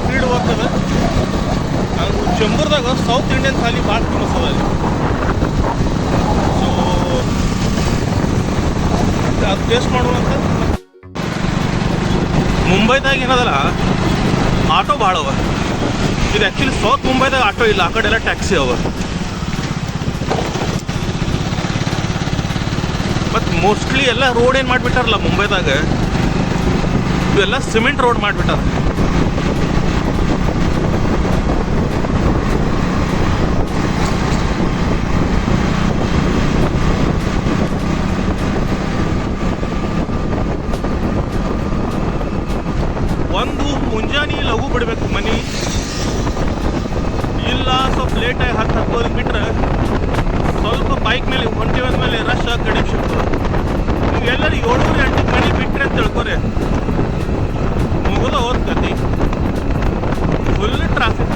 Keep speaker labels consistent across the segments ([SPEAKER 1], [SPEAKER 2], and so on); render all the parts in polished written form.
[SPEAKER 1] Feed ಬರ್ತದೆ. ನಂಗೆ ಚೆಂಬೂರ್ದಾಗ south Indian thali ಭಾಳ ಫೇಮಸ್ ಅದ ಅಲ್ಲಿ. ಸೊ ಅದು ಟೇಸ್ಟ್ ಮಾಡುವಂತ. ಮುಂಬೈದಾಗ ಏನದಲ್ಲ ಆಟೋ ಭಾಳ ಅವ. ಇದು ಆ್ಯಕ್ಚುಲಿ ಸೌತ್ ಮುಂಬೈದಾಗ ಆಟೋ ಇಲ್ಲ, ಆ ಕಡೆ ಎಲ್ಲ ಟ್ಯಾಕ್ಸಿ ಅವ. ಮತ್ತು ಮೋಸ್ಟ್ಲಿ ಎಲ್ಲ ರೋಡ್ ಏನು ಮಾಡಿಬಿಟ್ಟಾರಲ್ಲ ಮುಂಬೈದಾಗ, ಇವೆಲ್ಲ ಸಿಮೆಂಟ್ ರೋಡ್ ಮಾಡಿಬಿಟ್ಟಾರ. ಒಂದು ಮುಂಜಾನೆ ಲಘು ಬಿಡಬೇಕು ಮನೆ, ಇಲ್ಲ ಸ್ವಲ್ಪ ಲೇಟಾಗಿ ಹತ್ತೋದು ಬಿಟ್ರೆ ಸ್ವಲ್ಪ ಬೈಕ್ ಮೇಲೆ ಹೊಂಟಿವೆ ಅಂದಮೇಲೆ ರಶ್ ಕಡೆ ಸಿಗ್ತದೆ. ನೀವು ಎಲ್ಲರೂ 7-8 ಮನೆ ಬಿಟ್ಟರೆ ಅಂತ ತಿಳ್ಕೊರಿ, ಮುಗಿದ ಹೋಗ್ತೈತಿ, ಫುಲ್ ಟ್ರಾಫಿಕ್.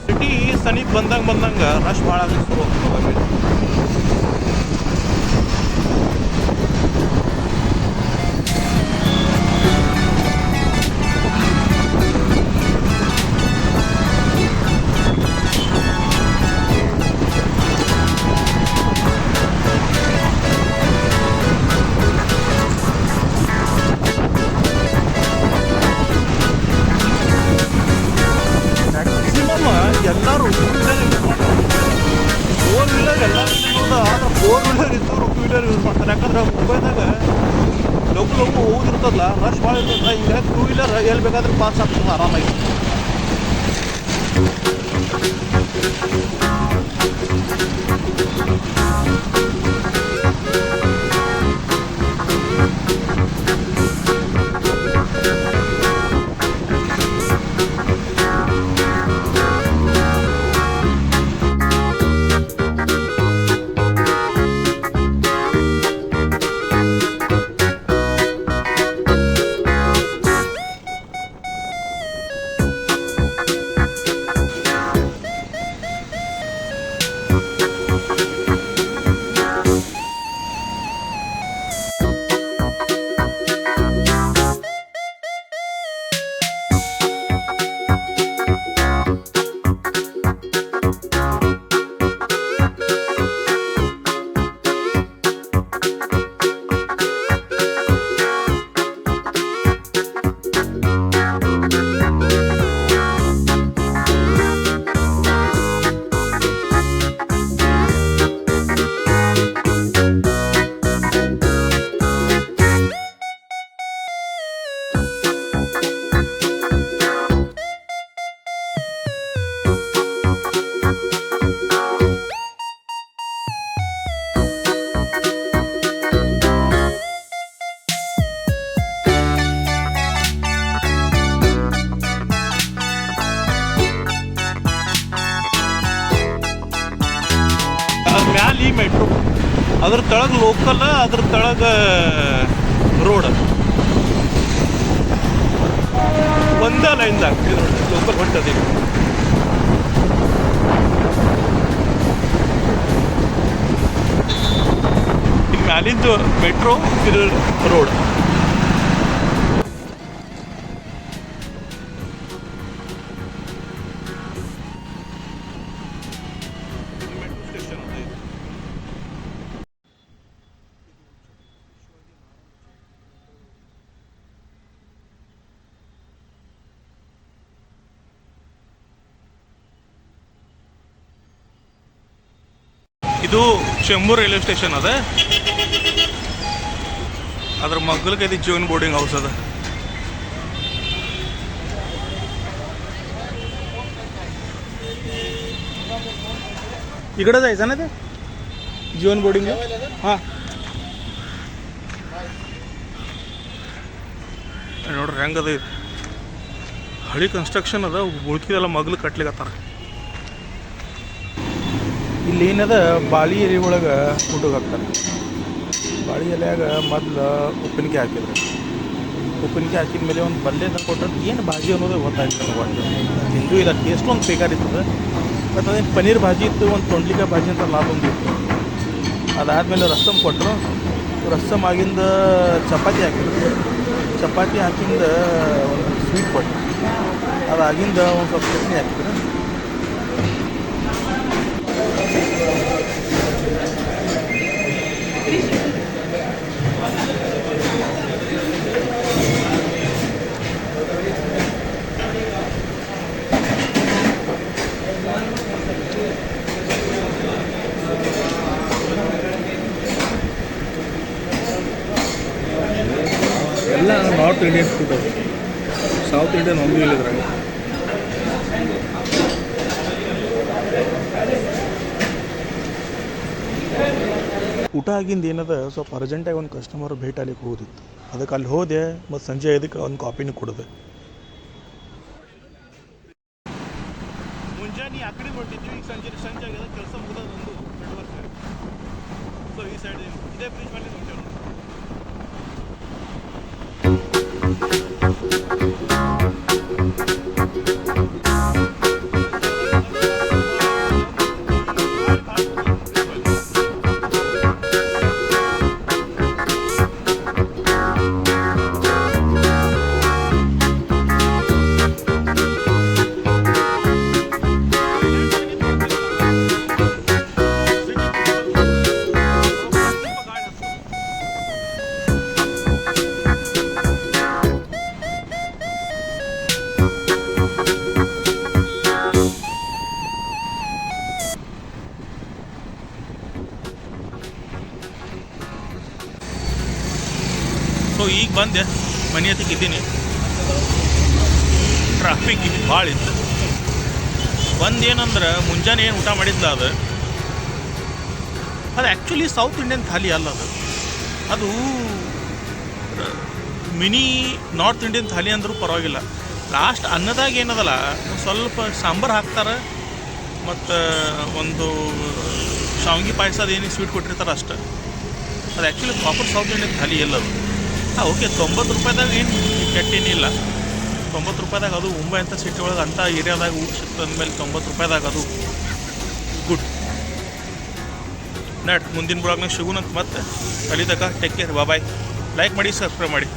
[SPEAKER 1] ಸಿಟಿ ಸನಿಪ್ ಬಂದಂಗೆ ರಶ್ ಭಾಳ ಆಗಲಿ ಶುರು ಹೋಗ್ತದೆ. ಎಲ್ಲರೂ ಫೋರ್ ವೀಲರ್ ಎಲ್ಲರೂ ಯೂಸ್ ಆದ್ರೆ 4 ವೀಲರ್ ಇದ್ದು 2 ವೀಲರ್ ಯೂಸ್ ಮಾಡ್ತಾರೆ. ಯಾಕಂದ್ರೆ ಮುಂಬೈದಾಗ ಲಘು ಹೋಗಿರ್ತದಲ್ಲ, ರಶ್ ಭಾಳ ಇರ್ತದೆ. ಈಗ 2 ವೀಲರ್ ಎಲ್ಲಿ ಬೇಕಾದ್ರೆ ಪಾಸ್ ಆಗ್ತದೆ ಆರಾಮಾಗಿ. ಮ್ಯಾಲೆ ಈ ಮೆಟ್ರೋ, ಅದ್ರ ತೆಳಗೆ ಲೋಕಲ್, ಅದ್ರ ತೆಳಗೆ ರೋಡ್, ಒಂದೇ ಲೈನ್ದಾಗ ಇದು ಲೋಕಲ್ ಹೊಂಟದ. ಈಗ ಮ್ಯಾಲಿಂದು ಮೆಟ್ರೋ, ಇದು ರೋಡ್. ಇದು ಚೆಂಬೂರ್ ರೈಲ್ವೆ ಸ್ಟೇಷನ್ ಅದ, ಅದ್ರ ಮಗ್ಗಲ್ಗೆ ಇದು ಜೀವನ್ ಬೋರ್ಡಿಂಗ್ ಹೌಸ್ ಅದ. इकडं जायचं ना ते जीवन बोर्डिंग. हां ನೋಡ್ರಿ ಹೆಂಗದ, ಹಳಿ ಕನ್ಸ್ಟ್ರಕ್ಷನ್ ಅದ, ಉಳ್ಕಿದೆಲ್ಲ ಮಗ್ಲು ಕಟ್ಲಿಕತ್ತಾರ. ಇಲ್ಲಿ ಏನದ ಬಾಳಿ ಎಲೆ ಒಳಗೆ ಹುಡುಗ ಹಾಕ್ತಾರೆ. ಬಾಳೆ ಎಲೆಯಾಗ ಮೊದಲು ಉಪ್ಪಿನಕಾಯಿ ಹಾಕಿದ್ರು. ಉಪ್ಪಿನಕಾಯಿ ಹಾಕಿದ ಮೇಲೆ ಒಂದು ಪಲ್ಯದ ಕೊಟ್ಟರೆ ಏನು ಭಾಜಿ ಅನ್ನೋದೇ ಗೊತ್ತಾಯ್ತು ನನಗೆ. ಒಂದು ಹಿಂದೂ ಇಲ್ಲ ಟೇಸ್ಟ್ ಒಂದು ಬೇಕಾಗಿರ್ತದೆ. ಮತ್ತು ಅದೇನು ಪನ್ನೀರ್ ಭಾಜಿ ಇತ್ತು, ಒಂದು ತೊಂಡ್ಲಿಕಾಯಿ ಭಾಜಿ ಅಂತ ಲಾಭೊಂದು ಇತ್ತು. ಅದಾದಮೇಲೆ ರಸಮ್ ಕೊಟ್ಟರು. ರಸಮ್ ಆಗಿಂದ ಚಪಾತಿ ಹಾಕಿದ್ರು. ಚಪಾತಿ ಹಾಕಿಂದ ಒಂದು ಸ್ವೀಟ್ ಕೊಟ್ಟರು. ಅದಾಗಿಂದ ಒಂದು ಸ್ವಲ್ಪ ಚಟ್ನಿ ಹಾಕಿದ್ರು. ಎಲ್ಲ ನಾರ್ತ್ ಇಂಡಿಯನ್ ಫುಡ್ ಅದು, ಸೌತ್ ಇಂಡಿಯನ್ ಒಂದು ಇಲ್ಲಿದ್ರಾಗ. ಊಟ ಆಗಿಂದ ಏನದ ಸ್ವಲ್ಪ ಅರ್ಜೆಂಟಾಗಿ ಒಂದು ಕಸ್ಟಮರ್ ಭೇಟಿ ಆಗ್ಲಿಕ್ಕೆ ಹೋಗೋದಿತ್ತು. ಅದಕ್ಕೆ ಅಲ್ಲಿ ಹೋದೆ ಮತ್ತು ಸಂಜೆ 5ಕ್ಕೆ ಒಂದು ಕಾಪಿನೂ ಕುಡಿದೆ. ಮುಂಜಾನೆ ಆ ಕಡೆ ಹೊರಟಿದ್ವಿ, ಈಗ ಸಂಜೆ ಆಗಿದೆ, ಕೆಲಸ ಮುಗಿದೊಂದು 2 ವರ್ಷ. ಸೊ ಈ ಸೈಡ್ ಇದೇ ಬ್ರಿಡ್ಜ್ ಮೇಲೆ ಹೊಂಟೇವೆ. ಸೊ ಈಗ ಬಂದೆ, ಮನೆ ಹತ್ತಿಗೆ ಇದ್ದೀನಿ. ಟ್ರಾಫಿಕ್ ಇದು ಭಾಳ ಇತ್ತು. ಒಂದೇನಂದ್ರೆ ಮುಂಜಾನೆ ಏನು ಊಟ ಮಾಡಿದ್ಲ ಅದು ಆ್ಯಕ್ಚುಲಿ ಸೌತ್ ಇಂಡಿಯನ್ ಥಾಲಿ ಅಲ್ಲ. ಅದು ಮಿನಿ ನಾರ್ತ್ ಇಂಡಿಯನ್ ಥಾಲಿ ಅಂದರೂ ಪರವಾಗಿಲ್ಲ. ಲಾಸ್ಟ್ ಅನ್ನದಾಗ ಏನದಲ್ಲ ಒಂದು ಸ್ವಲ್ಪ ಸಾಂಬಾರು ಹಾಕ್ತಾರೆ ಮತ್ತು ಒಂದು ಶಾವಿಗೆ ಪಾಯಸದ ಏನು ಸ್ವೀಟ್ ಕೊಟ್ಟಿರ್ತಾರೆ ಅಷ್ಟೆ. ಅದು actually proper south Indian thali ಎಲ್ಲದು. ಓಕೆ, 90 ರೂಪಾಯಿದಾಗ ಏನು ಕೆಟ್ಟೇನಿಲ್ಲ. 90 ರೂಪಾಯಿದಾಗ ಅದು ಮುಂಬೈ ಅಂತ ಸಿಟಿ ಒಳಗೆ ಅಂಥ ಏರಿಯಾದಾಗ ಊಟ ಸಿಕ್ತು ಅಂದಮೇಲೆ 90 ರೂಪಾಯಿದಾಗ ಅದು ಗುಡ್. ಮುಂದಿನ ಬ್ಲಾಗ್ನಾಗ ಸಿಗೋಣಂತ ಮತ್ತೆ. ಅಲ್ಲಿ ತನಕ ಟೇಕ್ ಕೇರ್, ಬಾಯ್. ಲೈಕ್ ಮಾಡಿ, ಸಬ್ಸ್ಕ್ರೈಬ್ ಮಾಡಿ.